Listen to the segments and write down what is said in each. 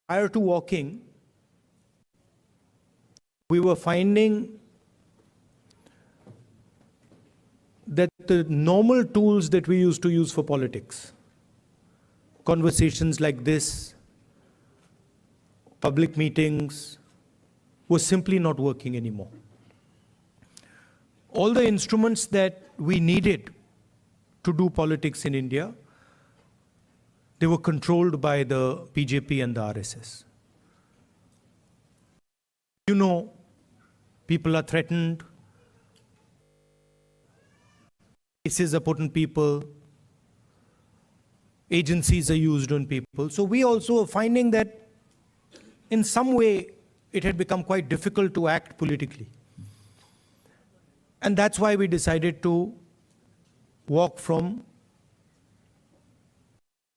Prior to walking, we were finding that the normal tools that we used to use for politics, conversations like this, public meetings, were simply not working anymore. All the instruments that we needed to do politics in India, they were controlled by the BJP and the RSS. You know, people are threatened, cases are put on people, agencies are used on people. So we also are finding that in some way it had become quite difficult to act politically. And that's why we decided to walk from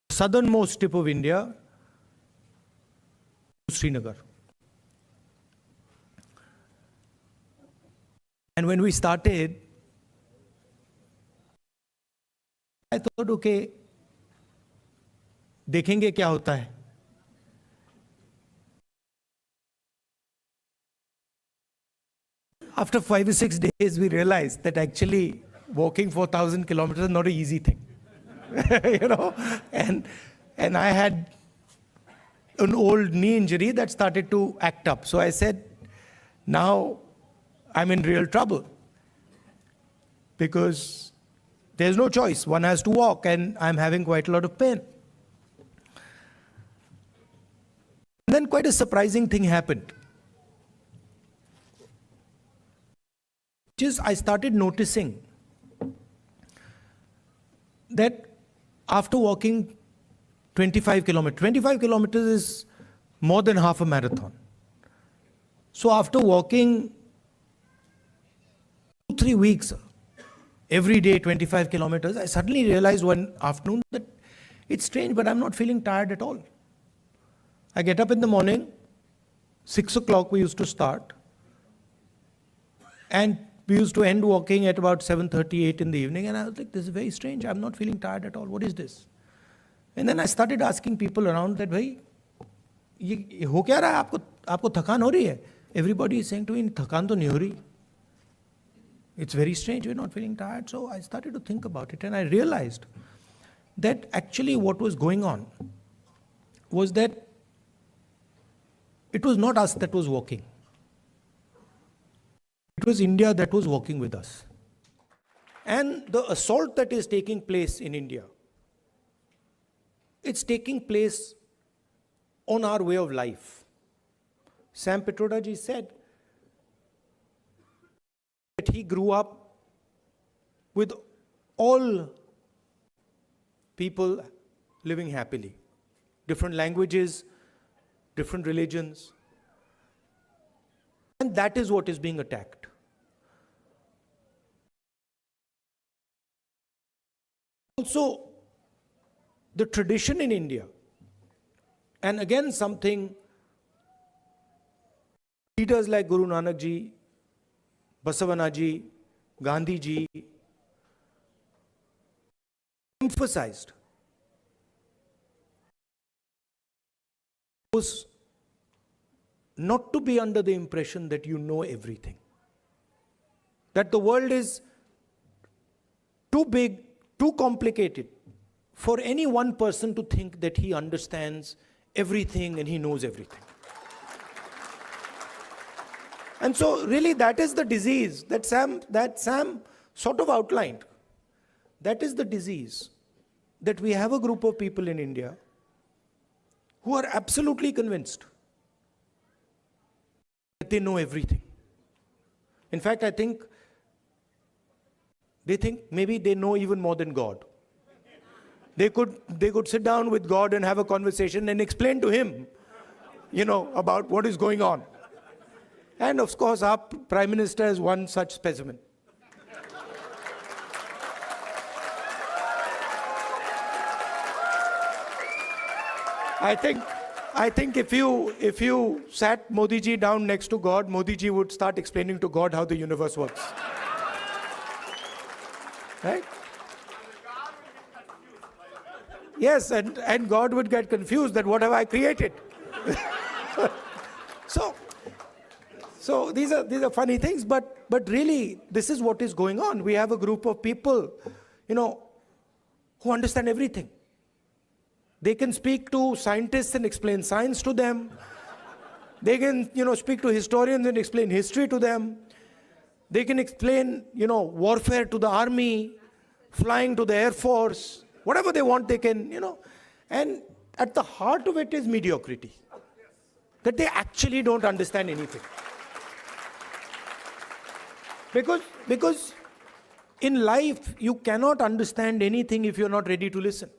southernmost tip of India to Srinagar. And when we started, I thought, okay, देखेंगे क्या होता है. After 5 or 6 days, we realized that actually walking 4,000 kilometers is not an easy thing. You know, and I had an old knee injury that started to act up. So I said, now I'm in real trouble because there's no choice. One has to walk and I'm having quite a lot of pain. And then quite a surprising thing happened. Which is I started noticing that after walking 25 kilometers is more than half a marathon. So after walking 2-3 weeks, every day 25 kilometers, I suddenly realized one afternoon that it's strange, but I'm not feeling tired at all. I get up in the morning, 6 o'clock we used to start, and we used to end walking at about 7:38 in the evening, and I was like, this is very strange. I'm not feeling tired at all. What is this? And then I started asking people around that, भाई, ये हो क्या रहा है? आपको थकान हो रही है? Everybody is saying to me, थकान तो नहीं हो रही. It's very strange. We're not feeling tired. So I started to think about it, and I realized that actually what was going on was that it was not us that was walking. It was India that was walking with us. And the assault that is taking place in India, it's taking place on our way of life. Sam Pitroda ji said that he grew up with all people living happily. Different languages, different religions. And that is what is being attacked. Also, the tradition in India, and again something leaders like Guru Nanak ji, Basavana ji, Gandhi ji emphasized, was not to be under the impression that you know everything. That the world is too big, too complicated for any one person to think that he understands everything and he knows everything. And so really that is the disease that Sam sort of outlined. That is the disease, that we have a group of people in India who are absolutely convinced that they know everything. In fact, I think they think maybe they know even more than God. They could sit down with God and have a conversation and explain to him, about what is going on. And of course, our Prime Minister is one such specimen. I think if you sat Modi ji down next to God, Modi ji would start explaining to God how the universe works. Right? Yes, and God would get confused that what have I created? So these are funny things, but really this is what is going on. We have a group of people, who understand everything. They can speak to scientists and explain science to them. They can, speak to historians and explain history to them. They can explain, warfare to the army, flying to the Air Force, whatever they want they can, And at the heart of it is mediocrity. That they actually don't understand anything. Because in life, you cannot understand anything if you're not ready to listen.